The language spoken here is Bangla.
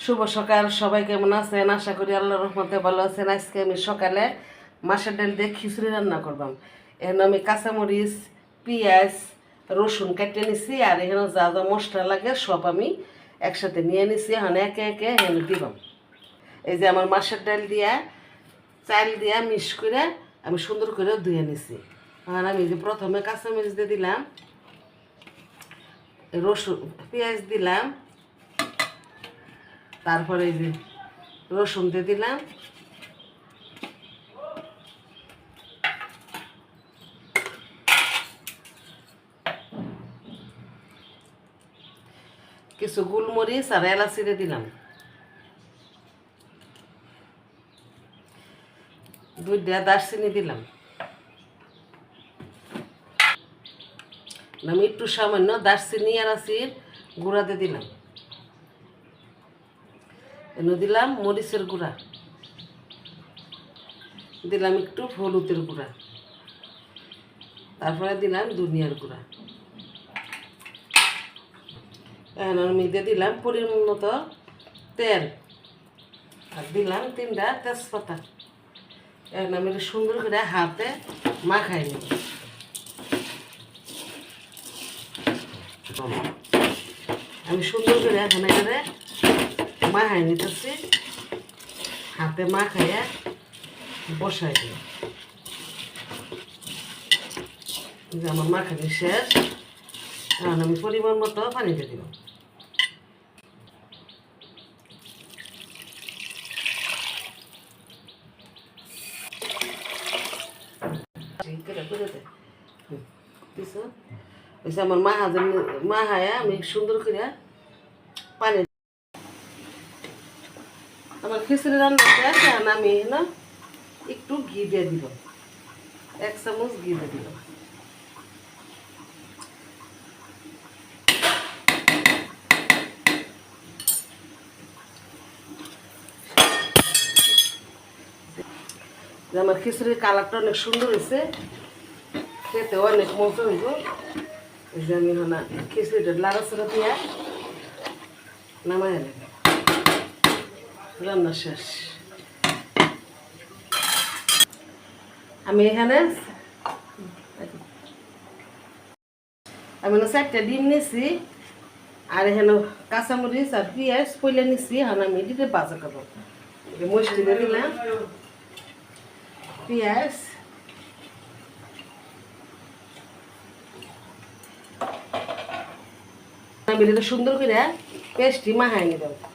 শুভ সকাল, সবাই কেমন আছেন? আশা করি আল্লাহর রহমতে ভালো আছেন। আজকে আমি সকালে মাছের ডাল দিয়ে খিচুড়ি রান্না করবাম। এখানে আমি কাঁচামরিচ, পেঁয়াজ, রসুন কেটে নিছি, আর এখানে যা যা মশলা লাগে সব আমি একসাথে নিয়ে নিছি। এখন একে একে এখানে দিবাম। এই যে আমার মাছের ডাল দিয়া চাল দিয়া মিক্স করে আমি সুন্দর করে ধুয়ে নিছি। এখন আমি যে প্রথমে কাঁচামরিচ দিয়ে দিলাম, রসুন পেঁয়াজ দিলাম, তারপরে এই যে রসুন দিয়ে দিলাম, কিছু গোলমরিচ আর এলাচি দিয়ে দিলাম, দুইটা দারচিনি দিলাম, আমি একটু সামান্য দারচিনি এলাচির গুঁড়া দিয়ে দিলাম, এনে দিলাম মরিচের গুঁড়া, দিলাম একটু হলুদের গুঁড়া, তারপরে দিলাম ধনিয়ার গুঁড়া। এখন আমি দিয়ে দিলাম পরিমাণ মতো তেল, আর দিলাম 3টা তেজপাতা। এখন আমি সুন্দর করে হাতে মাখাই নেব। আমি সুন্দর করে এখানে করে মাখাই নিতেছি, হাতে মাখাইয়া বসাই দিই। যে আমার মাখানি শেষ, এখন আমি পরিমাণ মতো পানি দিয়ে দিব। আমার মাহায়া আমি সুন্দর করে পানি, আমার খিচুড়ি রান্নাটা এখন আমি না একটু ঘি দিয়ে দিব, 1 চামচ ঘি দিয়ে দিব। আমার খিচুড়ির কালারটা অনেক সুন্দর হয়েছে, খেতে অনেক মজা হইব। এই যে আমি না খিচুড়িটা লাড়াচাড়া দিয়া নামাই নেব, রান্না শেষ। আমি এখানে 4টা ডিম নিছি, আর এখানে কাঁচামরিচ আর পেঁয়াজ পইলে নিছি। এখন আমি দিতে বাজা করবো। মরিচটি দিয়ে দিলাম, পেঁয়াজ, আমি সুন্দর করে পেস্টটি মাখাই নিলাম।